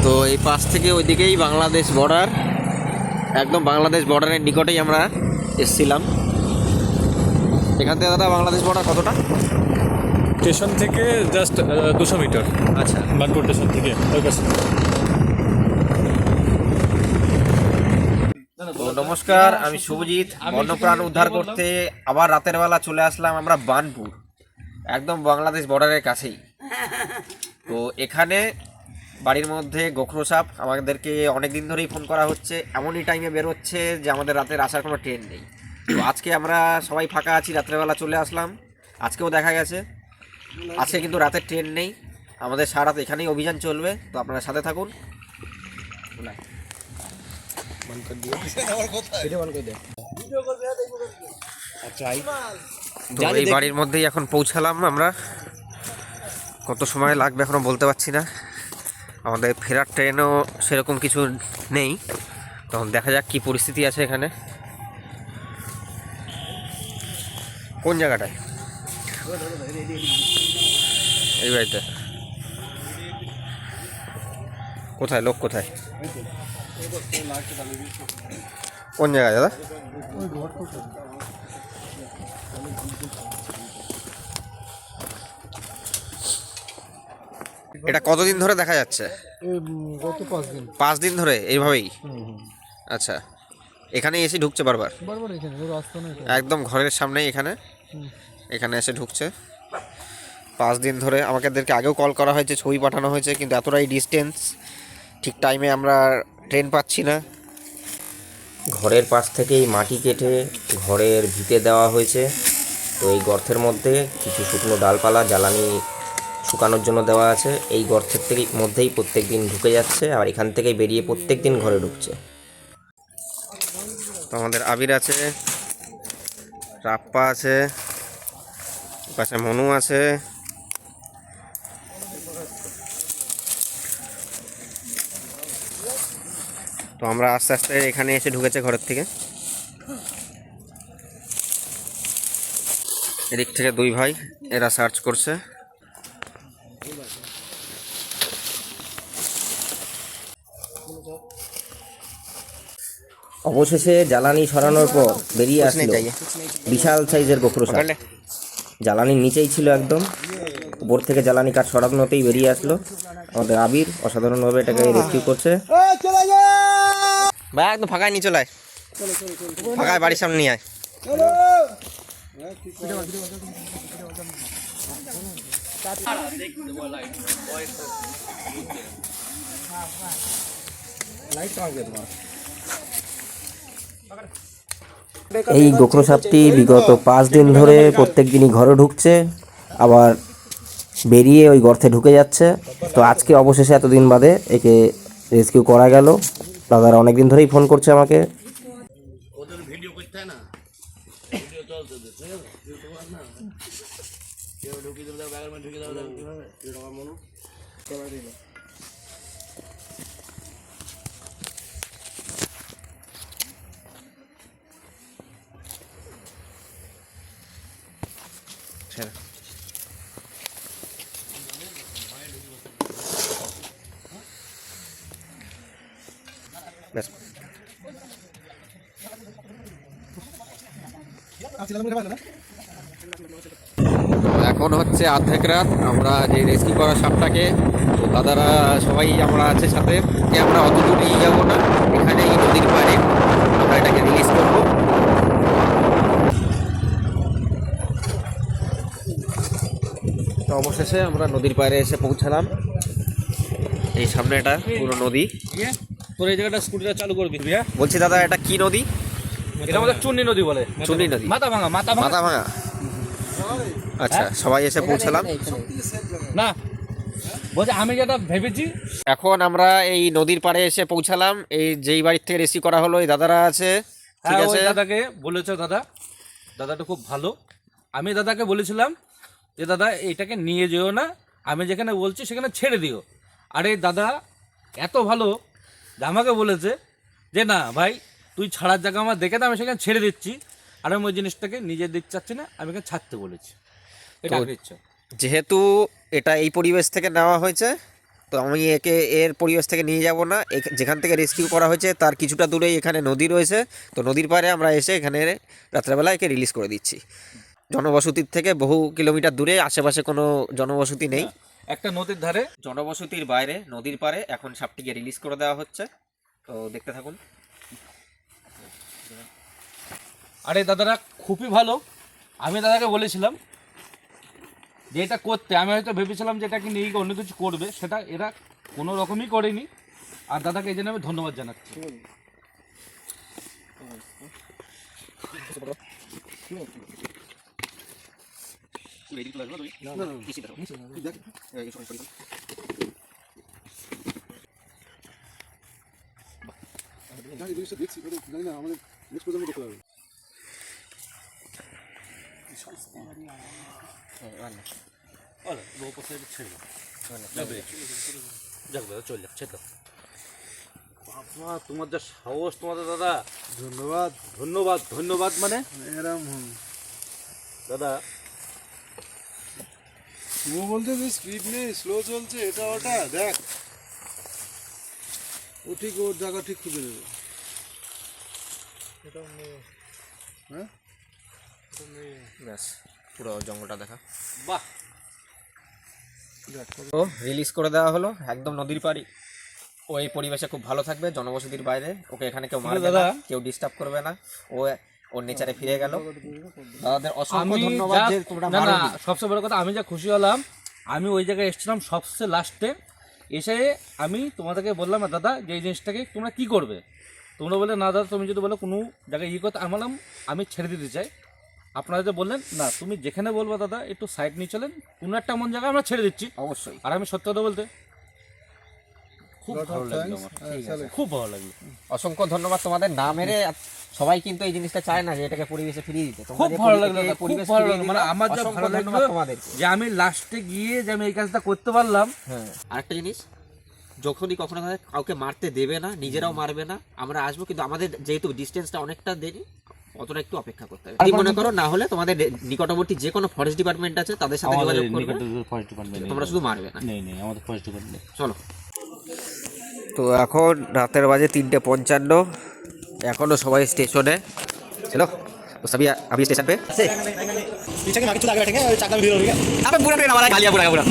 তো এই পাশ থেকে ওইদিকেই বাংলাদেশ বর্ডার, একদম বাংলাদেশ বর্ডারের নিকটেই আমরা এসছিলাম। এখান থেকে দাদা বাংলাদেশ বর্ডার কতটা? স্টেশন থেকে জাস্ট 200 মিটার। আচ্ছা, বানপুর স্টেশন থেকে ওই পাশে। নমস্কার, আমি শুভজিৎ। বন্যপ্রাণ উদ্ধার করতে আবার রাতের বেলা চলে আসলাম আমরা বানপুর, একদম বাংলাদেশ বর্ডারের কাছেই। তো এখানে বাড়ির মধ্যে গোখরো সাপ আমাদেরকে অনেক দিন ধরেই ফোন করা হচ্ছে, এমনই টাইমে বেরোচ্ছে যে আমাদের রাতের আসার কোনো ট্রেন নেই। তো আজকে আমরা সবাই ফাঁকা আছি, রাত্রেবেলা চলে আসলাম। আজকেও দেখা গেছে, আজকে কিন্তু রাতের ট্রেন নেই। আমাদের সারা রাত এখানেই অভিযান চলবে, তো আপনারা সাথে থাকুন। তো এই বাড়ির মধ্যেই এখন পৌঁছালাম আমরা। কত সময় লাগবে এখনো বলতে পারছি না, আমাদের ফেরার ট্রেনও সেরকম কিছু নেই। তখন দেখা যাক কি পরিস্থিতি আছে এখানে। কোন জায়গাটায়? এই বাড়িতে কোথায়? লোক কোথায়? কোন জায়গায় দাদা? এটা কতদিন ধরে দেখা যাচ্ছে? গত 5 দিন। 5 দিন ধরে এইভাবেই? আচ্ছা, এখানে এসে ঢুকছে বারবার? বারবার এখানে রাস্তা নেই, একদম ঘরের সামনেই এখানে এখানে এসে ঢুকছে 5 দিন ধরে। আমাদেরকে আগেও কল করা হয়েছে, ছবি পাঠানো হয়েছে, কিন্তু এতটাই ডিস্টেন্স, ঠিক টাইমে আমরা ট্রেন পাচ্ছি না। ঘরের পাশ থেকেই মাটি কেটে ঘরের ভিটে দেওয়া হয়েছে। তো এই গর্তের মধ্যে কিছু শুকনো ডালপালা জ্বালানি শুকানোর জন্য দেওয়া আছে। এই গর্তের মধ্যেই প্রত্যেক দিন ঢুকে যাচ্ছে, আর এখান থেকেই বেরিয়ে প্রত্যেক দিন ঘরে ঢুকছে। তো আমাদের আবির আছে, রাপ্পা আছে, পাশে মনু আছে। তো আমরা আস্তে আস্তে এখানে এসে ঢুকেছে ঘরের থেকে। এদিক থেকে 2 ভাই এরা সার্চ করছে। অবশেষে জ্বালানি সরানোর পর বেরিয়ে আসলো বিশাল সাইজের গোখরো সাপ। জ্বালানির নিচেই ছিল, একদম উপর থেকে জ্বালানি কাঠ সরানোতেই বেরিয়ে আসলো। আমাদের আবির অসাধারণভাবে এটাকে রেস্কিউ করছে। ভাই একদম ফাঁকায় নিয়ে চলে আয়, ফাঁকায় বাড়ির সামনে নিয়ে আয়। এই গোখরো সাপটি বিগত 5 দিন ধরে প্রত্যেক দিনই ঘরে ঢুকছে, আবার বেরিয়ে ওই গর্তে ঢুকে যাচ্ছে। তো আজকে অবশেষে এতদিন বাদে একে রেস্কিউ করা গেল। দাদারা অনেক দিন ধরেই ফোন করছে আমাকে। এখন হচ্ছে অর্ধেক রাত, আমরা যে রেস্কিউ করা সাপটাকে দাদারা সবাই আমরা আছে সাথে, যে আমরা অত দূর নিয়ে যাবো না, এখানেই নদীর পাড়ে আমরা এটাকে রিলিজ করবো। তো অবশেষে আমরা নদীর পাড়ে এসে পৌঁছালাম। এই সামনে এটা পুরো নদী। তোর এই জায়গাটা স্কুটিটা চালু করে দিবি। হ্যাঁ বলছি দাদা, এটা কি নদী? এটা আমাদের চুন্নি নদী বলে। চুন্নি নদী, মাথা ভাঙা মাথা ভাঙা। আচ্ছা, সবাই এসে পৌঁছালাম না, বলছে আমি যেটা ভেবেছি। এখন আমরা এই নদীর পাড়ে এসে পৌঁছালাম। এই যেই বাড়ির থেকে রেস্কিউ করা হলো, এই দাদারা আছে। ঠিক আছে, দাদাকে বলেছে, দাদাটা খুব ভালো। আমি দাদাকে বলেছিলাম যে দাদা এটাকে নিয়ে যেও না, আমি যেখানে বলছি সেখানে ছেড়ে দিও। আর এই দাদা এত ভালো যে আমাকে বলেছে যে না ভাই তুই ছাড়ার জায়গা আমার দেখে না, আমি সেখানে ছেড়ে দিচ্ছি। আর আমি ওই জিনিসটাকে নিজে দিতে চাচ্ছি না, আমি এখানে ছাড়তে বলেছি। এটা ইচ্ছা। যেহেতু এটা এই পরিবেশ থেকে নেওয়া হয়েছে, তো আমি একে এর পরিবেশ থেকে নিয়ে যাব না, যেখান থেকে রেস্কিউ করা হয়েছে তার কিছুটা দূরেই এখানে নদী রয়েছে, তো নদীর পাড়ে আমরা এসে এখানে রাত্রেবেলা একে রিলিজ করে দিচ্ছি। জনবসতির থেকে বহু কিলোমিটার দূরে, আশেপাশে কোনো জনবসতি নেই, একটা নদীর ধারে। জনবসতির বাইরে নদীর পাড়ে এখন সাপটিকে রিলিজ করে দেওয়া হচ্ছে। তো দেখতে থাকুন। আরে দাদারা খুবই ভালো। আমি দাদাকে বলেছিলাম যে এটা করতে, আমি হয়তো ভেবেছিলাম যে এটাকে নিয়ে গিয়ে অন্য কিছু করবে, সেটা এরা কোনো রকমই করেনি। আর দাদাকে এই জন্য আমি ধন্যবাদ জানাচ্ছি। তোমার যা সাহস তোমাদের দাদা, ধন্যবাদ। ধন্যবাদ ধন্যবাদ। মানে এরম দাদা স্লো বলতে যে স্পিড নেই, স্লো চলছে, এটা ওটা দেখ, ও ঠিক ওর জায়গা ঠিক খুঁজে নেবে। হ্যাঁ, ব্যাস পুরো জঙ্গলটা দেখা। বাহ, তো রিলিজ করে দেওয়া হলো একদম নদীর পাড়ি। ও এই পরিবেশে খুব ভালো থাকবে, জনবসতির বাইরে। ওকে এখানে কেউ মারবে না, কেউ ডিস্টার্ব করবে না, ও ওর নেচারে ফিরে গেল। দাদাদের অসংখ্য আমি ধন্যবাদ যে তোমরা না না, মারোনি। সবচেয়ে বড় কথা আমি যা খুশি হলাম, আমি ওই জায়গায় এসেছিলাম সবচেয়ে লাস্টে, এসে আমি তোমাদেরকে বললাম দাদা যে এই জিনিসটাকে তোমরা কি করবে। তোমরা বলে না দাদা তুমি যদি বলো কোনো জায়গায় করতে, আমি বললাম আমি ছেড়ে দিতে চাই। আপনারা যে বললেন না তুমি যেখানে বলবো দাদা একটু সাইড নিয়ে চলেন, কোনো একটা এমন জায়গায় আমরা ছেড়ে দিচ্ছি। অবশ্যই। আর আমি সত্যি কথা বলতে খুব ভালো লাগলো আমার, খুব ভালো লাগলো। অসংখ্য ধন্যবাদ তোমাদের। না মেরে সবাই কিন্তু এই জিনিসটা চায় না যে এটাকে পরিবেশে ফিরিয়ে দিতে। তোমরা খুব যে ভালো লাগলো পরিবেশে দাদা, খুব পরিবেশ ভালো ফিরিয়ে লাগলো। মানে দিলে, আমার যা অসংখ্য ভালো ধন্যবাদ লাগলো তোমাদেরকে। যে আমি লাস্টে গিয়ে যে আমি এই কাজটা করতে পারলাম। হ্যাঁ, আরেকটা জিনিস, যখনই কখনো কাউকে মারতে দেবে না, নিজেরাও মারবে না। আমরা আসবো, কিন্তু আমাদের যেহেতু ডিস্টেন্সটা অনেকটা দেরি, অতটা একটু অপেক্ষা করতে হবে। যদি মনে করো না হলে তোমাদের নিকটবর্তী যে কোনো ফরেস্ট ডিপার্টমেন্ট আছে তাদের সাথে যোগাযোগ করবে, তোমরা শুধু মারবে না। নেই আমাদের ফরেস্ট ডিপার্টমেন্ট। চলো। তো এখন রাতের বাজে 3:55, এখনো সবাই স্টেশনে। चलो तो सभी अभी स्टेशन पे पीछे के आगे चुला के बैठेंगे और चाकला में भीड़ होगी। अबे पूरा ट्रेन हमारा खाली है पूरा पूरा।